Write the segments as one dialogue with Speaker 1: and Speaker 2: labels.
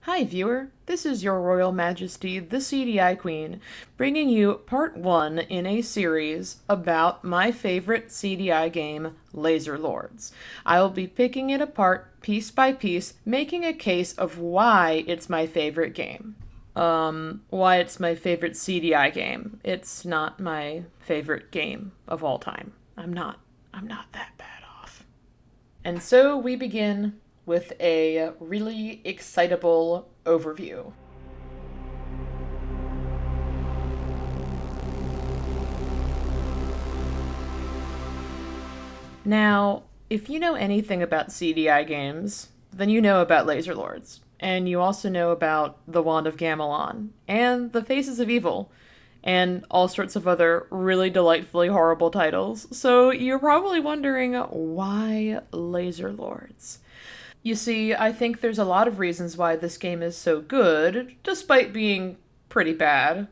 Speaker 1: Hi, viewer. This is Your Royal Majesty, the CDI Queen, bringing you part one in a series about my favorite CDI game, Laser Lords. I will be picking it apart piece by piece, making a case of why it's my favorite game. Why it's my favorite CDI game. It's not my favorite game of all time. I'm not that bad off. And so we begin with a really excitable overview. Now, if you know anything about CDI games, then you know about Laser Lords, and you also know about The Wand of Gamelon, and The Faces of Evil, and all sorts of other really delightfully horrible titles. So you're probably wondering, why Laser Lords? You see, I think there's a lot of reasons why this game is so good, despite being pretty bad.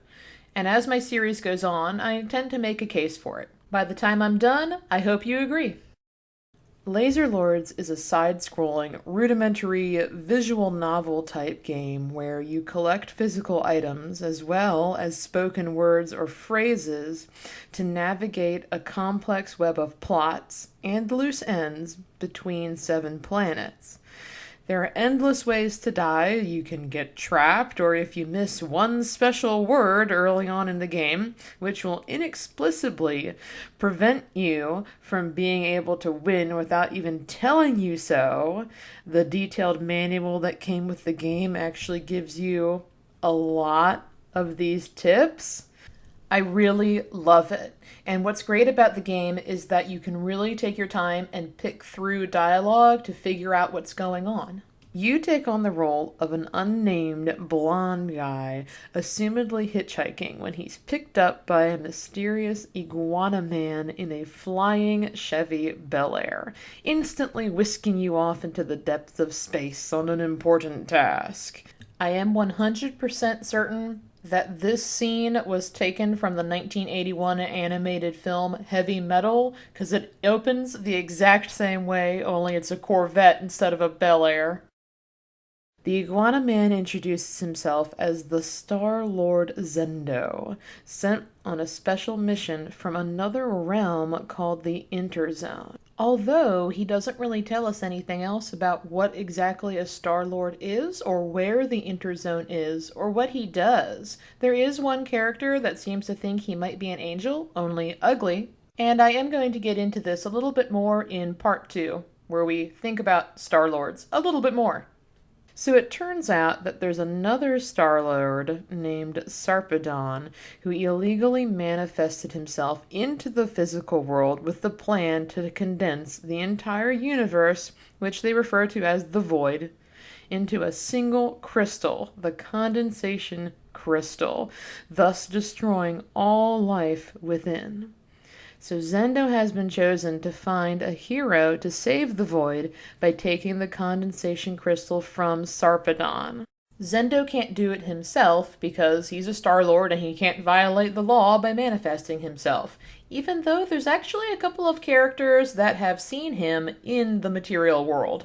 Speaker 1: And as my series goes on, I intend to make a case for it. By the time I'm done, I hope you agree. Laser Lords is a side scrolling, rudimentary visual novel type game where you collect physical items as well as spoken words or phrases to navigate a complex web of plots and loose ends between 7 planets. There are endless ways to die. You can get trapped, or if you miss one special word early on in the game, which will inexplicably prevent you from being able to win without even telling you so, the detailed manual that came with the game actually gives you a lot of these tips. I really love it. And what's great about the game is that you can really take your time and pick through dialogue to figure out what's going on. You take on the role of an unnamed blonde guy, assumedly hitchhiking, when he's picked up by a mysterious iguana man in a flying Chevy Bel Air, instantly whisking you off into the depths of space on an important task. I am 100% certain that this scene was taken from the 1981 animated film Heavy Metal, because it opens the exact same way, only it's a Corvette instead of a Bel Air. The Iguana Man introduces himself as the Star-Lord Zendo, sent on a special mission from another realm called the Interzone. Although he doesn't really tell us anything else about what exactly a Star-Lord is, or where the Interzone is, or what he does, there is one character that seems to think he might be an angel, only ugly, and I am going to get into this a little bit more in part 2, where we think about Star-Lords a little bit more. So it turns out that there's another Star-Lord named Sarpedon who illegally manifested himself into the physical world with the plan to condense the entire universe, which they refer to as the Void, into a single crystal, the condensation crystal, thus destroying all life within. So Zendo has been chosen to find a hero to save the Void by taking the condensation crystal from Sarpedon. Zendo can't do it himself because he's a Star-Lord and he can't violate the law by manifesting himself, even though there's actually a couple of characters that have seen him in the material world.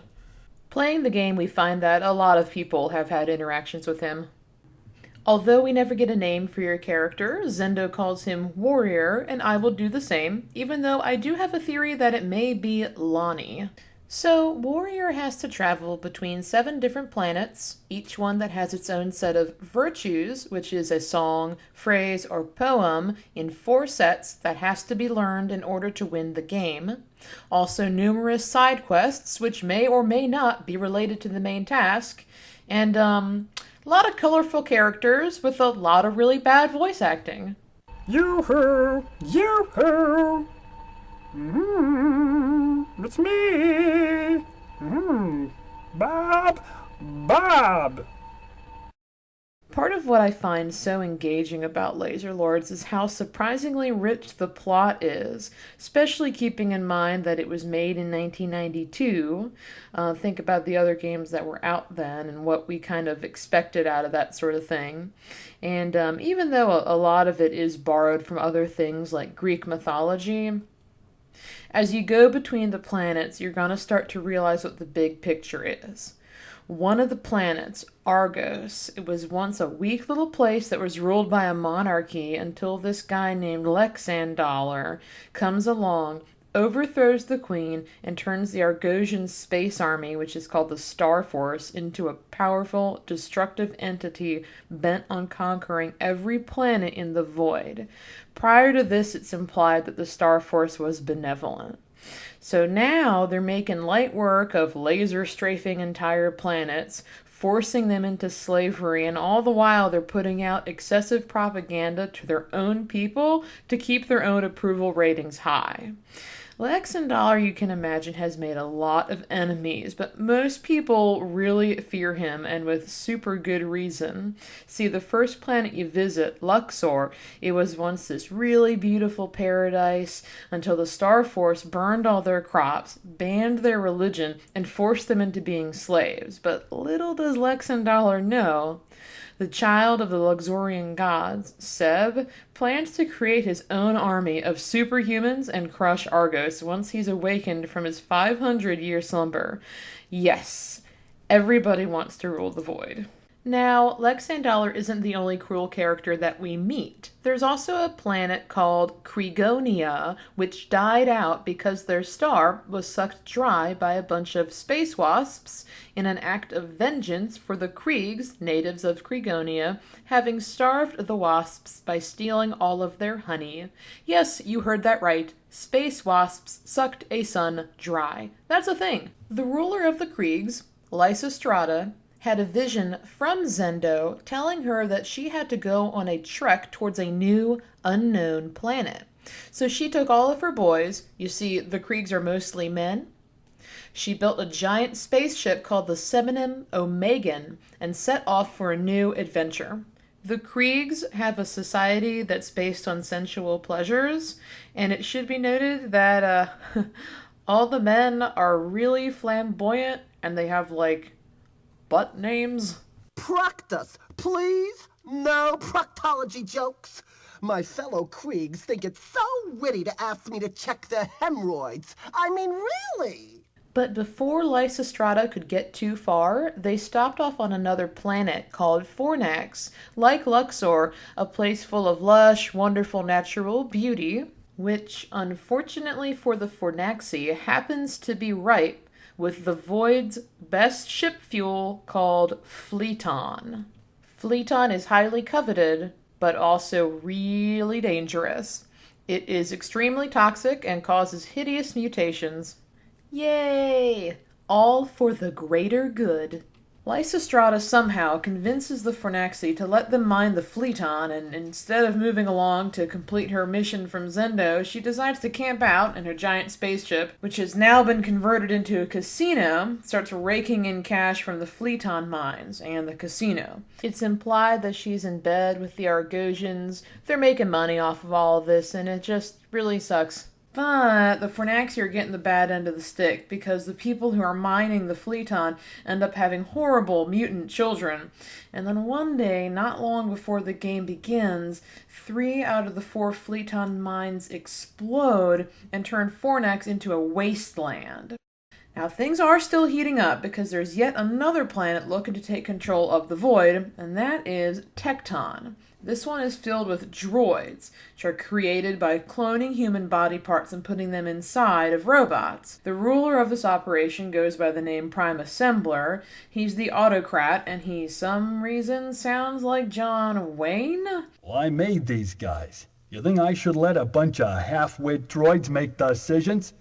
Speaker 1: Playing the game, we find that a lot of people have had interactions with him. Although we never get a name for your character, Zendo calls him Warrior, and I will do the same, even though I do have a theory that it may be Lonnie. So, Warrior has to travel between 7 different planets, each one that has its own set of virtues, which is a song, phrase, or poem in 4 sets that has to be learned in order to win the game. Also, numerous side quests, which may or may not be related to the main task, and, a lot of colorful characters with a lot of really bad voice acting.
Speaker 2: Yoo-hoo! Yoo-hoo! It's me! Bob! Bob!
Speaker 1: Part of what I find so engaging about Laser Lords is how surprisingly rich the plot is, especially keeping in mind that it was made in 1992. Think about the other games that were out then and what we kind of expected out of that sort of thing. And even though a lot of it is borrowed from other things like Greek mythology, as you go between the planets, you're going to start to realize what the big picture is. One of the planets, Argos, it was once a weak little place that was ruled by a monarchy until this guy named Lexandalar comes along, overthrows the queen, and turns the Argosian space army, which is called the Star Force, into a powerful, destructive entity bent on conquering every planet in the void. Prior to this, it's implied that the Star Force was benevolent. So now they're making light work of laser strafing entire planets, forcing them into slavery, and all the while they're putting out excessive propaganda to their own people to keep their own approval ratings high. Lexandalar, you can imagine, has made a lot of enemies, but most people really fear him, and with super good reason. See, the first planet you visit, Luxor, it was once this really beautiful paradise until the Star Force burned all their crops, banned their religion, and forced them into being slaves. But little does Lexandalar know, the child of the Luxorian gods, Seb, plans to create his own army of superhumans and crush Argos once he's awakened from his 500-year slumber. Yes, everybody wants to rule the void. Now, Lexandalar isn't the only cruel character that we meet. There's also a planet called Cregonia, which died out because their star was sucked dry by a bunch of space wasps in an act of vengeance for the Kriegs, natives of Cregonia, having starved the wasps by stealing all of their honey. Yes, you heard that right. Space wasps sucked a sun dry. That's a thing. The ruler of the Kriegs, Lysistrata, had a vision from Zendo telling her that she had to go on a trek towards a new, unknown planet. So she took all of her boys, you see, the Kriegs are mostly men. She built a giant spaceship called the Seminim Omegan and set off for a new adventure. The Kriegs have a society that's based on sensual pleasures, and it should be noted that all the men are really flamboyant and they have, butt names.
Speaker 3: Proctus, please? No proctology jokes. My fellow Kriegs think it's so witty to ask me to check their hemorrhoids. I mean, really?
Speaker 1: But before Lysistrata could get too far, they stopped off on another planet called Fornax, like Luxor, a place full of lush, wonderful natural beauty, which, unfortunately for the Fornaxi, happens to be ripe with the Void's best ship fuel called Fleeton. Fleeton is highly coveted, but also really dangerous. It is extremely toxic and causes hideous mutations. Yay! All for the greater good. Lysistrata somehow convinces the Fornaxi to let them mine the Fleeton, and instead of moving along to complete her mission from Zendo, she decides to camp out in her giant spaceship, which has now been converted into a casino, starts raking in cash from the Fleeton mines and the casino. It's implied that she's in bed with the Argosians. They're making money off of all of this, and it just really sucks. But the Fornaxi are getting the bad end of the stick because the people who are mining the Fleeton end up having horrible mutant children. And then one day, not long before the game begins, 3 out of the 4 Fleeton mines explode and turn Fornax into a wasteland. Now, things are still heating up because there's yet another planet looking to take control of the Void, and that is Tecton. This one is filled with droids, which are created by cloning human body parts and putting them inside of robots. The ruler of this operation goes by the name Prime Assembler. He's the autocrat, and he, some reason, sounds like John Wayne?
Speaker 4: Well, I made these guys. You think I should let a bunch of half-wit droids make decisions?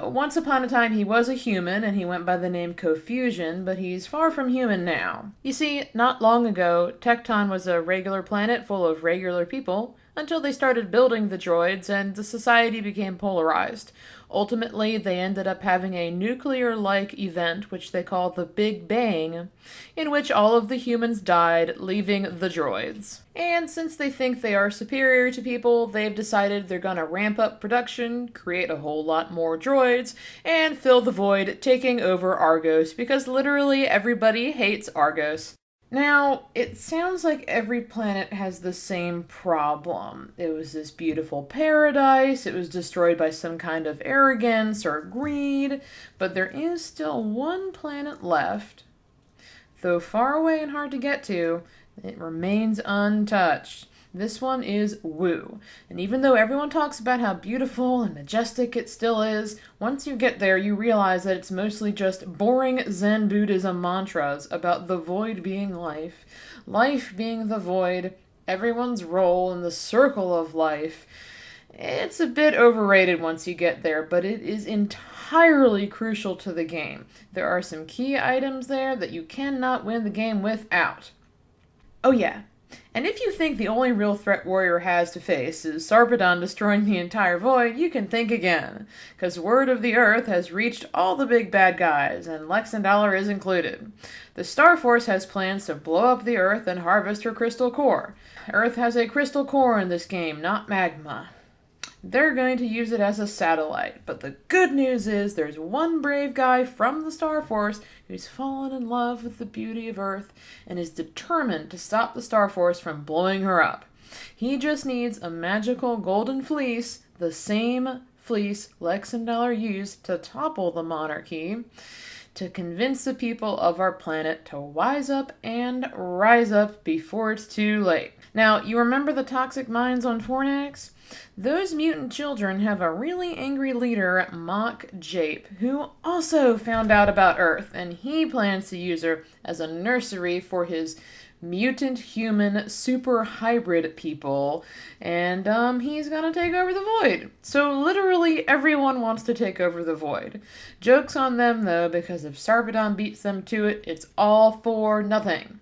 Speaker 1: Once upon a time he was a human, and he went by the name Confusion, but he's far from human now. You see, not long ago, Tecton was a regular planet full of regular people, until they started building the droids, and the society became polarized. Ultimately, they ended up having a nuclear-like event, which they call the Big Bang, in which all of the humans died, leaving the droids. And since they think they are superior to people, they've decided they're gonna ramp up production, create a whole lot more droids, and fill the void, taking over Argos, because literally everybody hates Argos. Now, it sounds like every planet has the same problem. It was this beautiful paradise, it was destroyed by some kind of arrogance or greed, but there is still one planet left. Though far away and hard to get to, it remains untouched. This one is Wu. And even though everyone talks about how beautiful and majestic it still is, once you get there, you realize that it's mostly just boring Zen Buddhism mantras about the void being life, life being the void, everyone's role in the circle of life. It's a bit overrated once you get there, but it is entirely crucial to the game. There are some key items there that you cannot win the game without. Oh yeah, and if you think the only real threat Warrior has to face is Sarpedon destroying the entire void, you can think again, because word of the Earth has reached all the big bad guys, and Lexendalar is included. The Star Force has plans to blow up the Earth and harvest her crystal core. Earth has a crystal core in this game, not magma. They're going to use it as a satellite, but the good news is there's one brave guy from the Star Force who's fallen in love with the beauty of Earth and is determined to stop the Star Force from blowing her up. He just needs a magical golden fleece, the same fleece Lexendalar used to topple the monarchy, to convince the people of our planet to wise up and rise up before it's too late. Now, you remember the toxic mines on Fornax? Those mutant children have a really angry leader, Mach Jape, who also found out about Earth, and he plans to use her as a nursery for his mutant human super hybrid people, and he's gonna take over the void. So literally everyone wants to take over the void. Joke's on them though, because if Sarpedon beats them to it, it's all for nothing.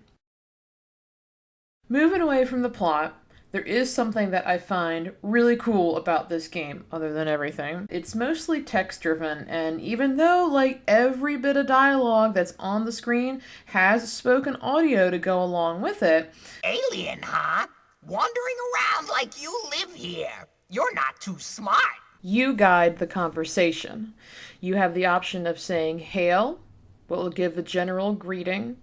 Speaker 1: Moving away from the plot, there is something that I find really cool about this game, other than everything. It's mostly text-driven, and even though, like, every bit of dialogue that's on the screen has spoken audio to go along with it...
Speaker 5: Alien, huh? Wandering around like you live here. You're not too smart.
Speaker 1: You guide the conversation. You have the option of saying, "Hail," what will give the general greeting.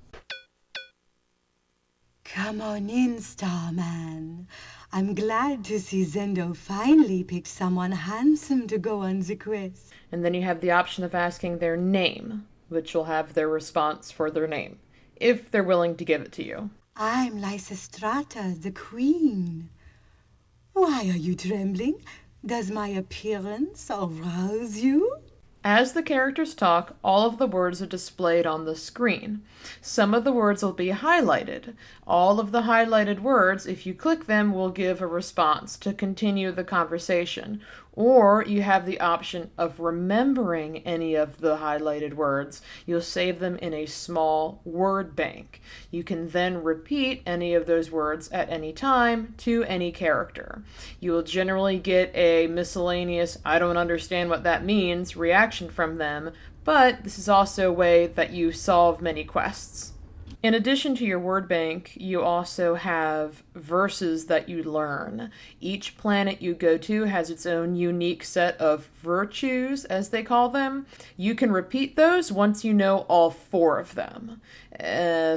Speaker 6: Come on in, Starman. I'm glad to see Zendo finally picked someone handsome to go on the quest.
Speaker 1: And then you have the option of asking their name, which will have their response for their name, if they're willing to give it to you.
Speaker 6: I'm Lysistrata, the queen. Why are you trembling? Does my appearance arouse you?
Speaker 1: As the characters talk, all of the words are displayed on the screen. Some of the words will be highlighted. All of the highlighted words, if you click them, will give a response to continue the conversation. Or you have the option of remembering any of the highlighted words. You'll save them in a small word bank. You can then repeat any of those words at any time to any character. You will generally get a miscellaneous, "I don't understand what that means" reaction from them, but this is also a way that you solve many quests. In addition to your word bank, you also have verses that you learn. Each planet you go to has its own unique set of virtues, as they call them. You can repeat those once you know all 4 of them.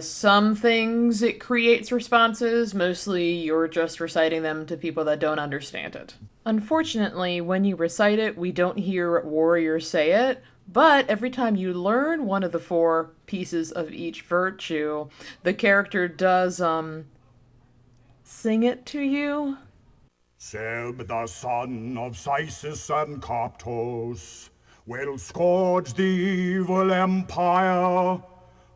Speaker 1: Some things it creates responses, mostly you're just reciting them to people that don't understand it. Unfortunately, when you recite it, we don't hear Warrior say it, but every time you learn one of the 4 pieces of each virtue, the character does, sing it to you.
Speaker 7: Seb, the son of Sysis and Coptos, will scourge the evil empire.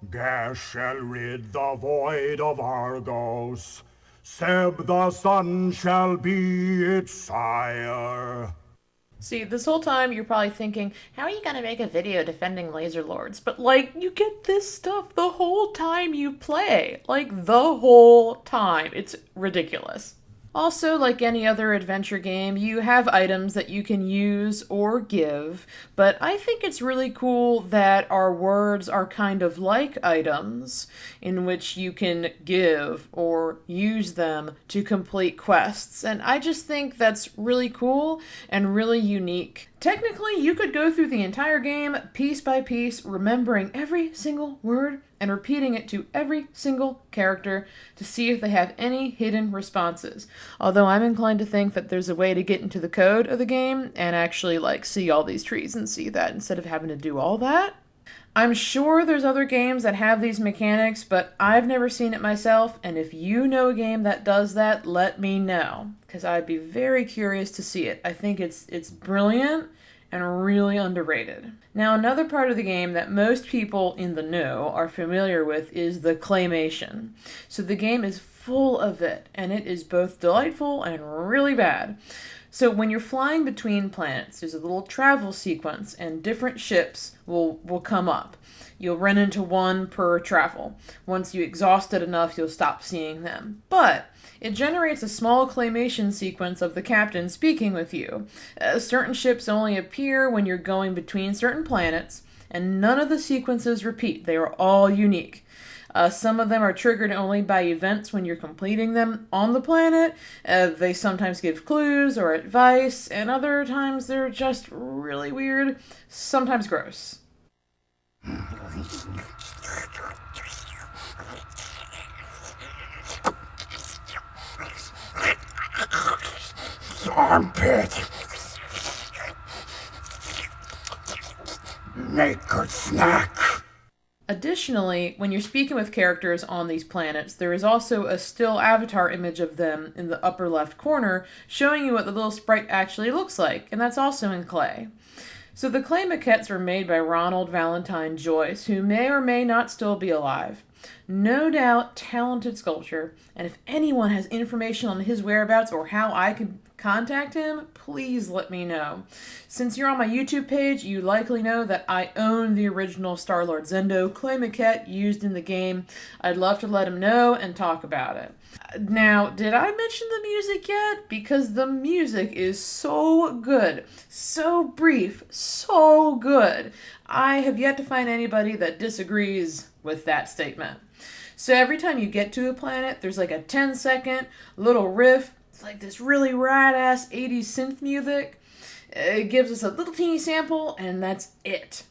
Speaker 7: Gas shall rid the void of Argos. Seb, the son, shall be its sire.
Speaker 1: See, this whole time you're probably thinking, how are you gonna make a video defending Laser Lords? But, like, you get this stuff the whole time you play. Like, the whole time. It's ridiculous. Also, like any other adventure game, you have items that you can use or give, but I think it's really cool that our words are kind of like items, in which you can give or use them to complete quests, and I just think that's really cool and really unique. Technically, you could go through the entire game piece by piece, remembering every single word and repeating it to every single character to see if they have any hidden responses. Although I'm inclined to think that there's a way to get into the code of the game and actually, like, see all these trees and see that instead of having to do all that. I'm sure there's other games that have these mechanics, but I've never seen it myself, and if you know a game that does that, let me know, because I'd be very curious to see it. I think it's brilliant and really underrated. Now, another part of the game that most people in the know are familiar with is the claymation. So the game is full of it, and it is both delightful and really bad. So when you're flying between planets, there's a little travel sequence, and different ships will come up. You'll run into one per travel. Once you exhaust it enough, you'll stop seeing them. But it generates a small claymation sequence of the captain speaking with you. Certain ships only appear when you're going between certain planets, and none of the sequences repeat. They are all unique. Some of them are triggered only by events when you're completing them on the planet. They sometimes give clues or advice, and other times they're just really weird, sometimes gross.
Speaker 7: Armpit. Make good snack.
Speaker 1: Additionally, when you're speaking with characters on these planets, there is also a still avatar image of them in the upper left corner showing you what the little sprite actually looks like, and that's also in clay. So the clay maquettes were made by Ronald Valentine Joyce, who may or may not still be alive. No doubt talented sculptor, and if anyone has information on his whereabouts or how I can contact him, please let me know. Since you're on my YouTube page, you likely know that I own the original Star-Lord Zendo clay maquette used in the game. I'd love to let him know and talk about it. Now, did I mention the music yet? Because the music is so good, so brief, so good. I have yet to find anybody that disagrees with that statement. So every time you get to a planet, there's like a 10-second little riff. It's like this really rad-ass 80s synth music. It gives us a little teeny sample, and that's it.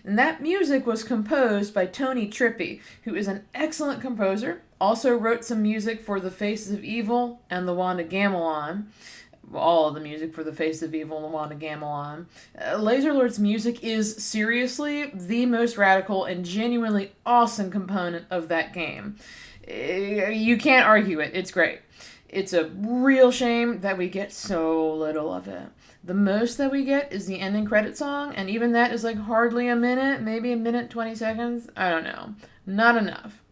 Speaker 1: And that music was composed by Tony Trippi, who is an excellent composer, also wrote some music for The Faces of Evil and The Wand of Gamelon. All of the music for The Faces of Evil and The Wand of Gamelon. Laserlord's music is seriously the most radical and genuinely awesome component of that game. You can't argue it. It's great. It's a real shame that we get so little of it. The most that we get is the ending credit song, and even that is like hardly a minute, maybe a minute, 20 seconds. I don't know. Not enough.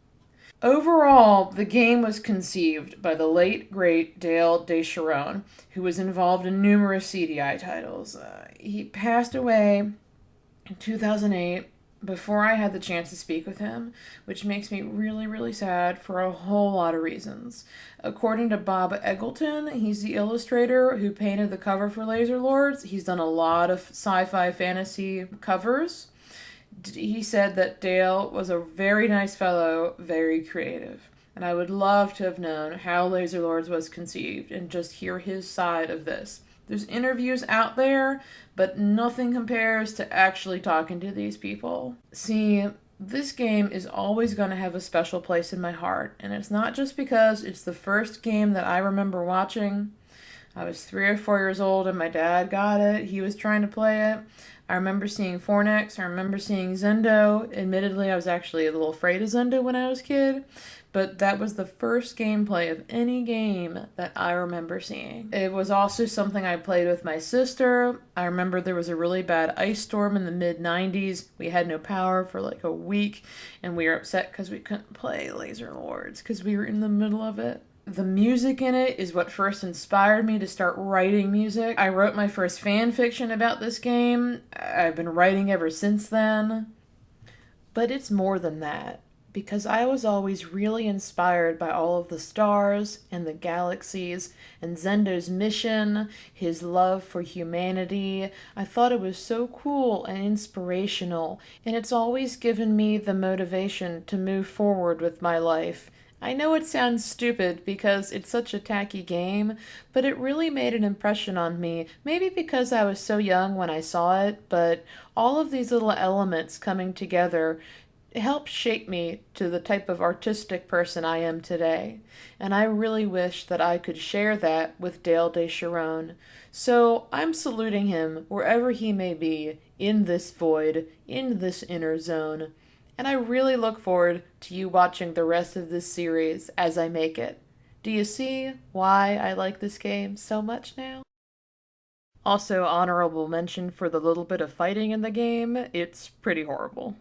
Speaker 1: Overall, the game was conceived by the late, great Dale DeSharon, who was involved in numerous CDI titles. He passed away in 2008 before I had the chance to speak with him, which makes me really, really sad for a whole lot of reasons. According to Bob Eggleton, he's the illustrator who painted the cover for Laserlords. He's done a lot of sci-fi fantasy covers. He said that Dale was a very nice fellow, very creative. And I would love to have known how Laserlords was conceived and just hear his side of this. There's interviews out there, but nothing compares to actually talking to these people. See, this game is always going to have a special place in my heart, and it's not just because it's the first game that I remember watching. I was 3 or 4 years old and my dad got it. He was trying to play it. I remember seeing Fornex. I remember seeing Zendo. Admittedly, I was actually a little afraid of Zendo when I was a kid, but that was the first gameplay of any game that I remember seeing. It was also something I played with my sister. I remember there was a really bad ice storm in the mid-90s. We had no power for like a week, and we were upset because we couldn't play Laserlords because we were in the middle of it. The music in it is what first inspired me to start writing music. I wrote my first fan fiction about this game. I've been writing ever since then. But it's more than that, because I was always really inspired by all of the stars and the galaxies and Zendo's mission, his love for humanity. I thought it was so cool and inspirational, and it's always given me the motivation to move forward with my life. I know it sounds stupid because it's such a tacky game, but it really made an impression on me. Maybe because I was so young when I saw it, but all of these little elements coming together helped shape me to the type of artistic person I am today. And I really wish that I could share that with Dale DeSharon. So I'm saluting him wherever he may be, in this void, in this inner zone. And I really look forward to you watching the rest of this series as I make it. Do you see why I like this game so much now? Also, honorable mention for the little bit of fighting in the game, it's pretty horrible.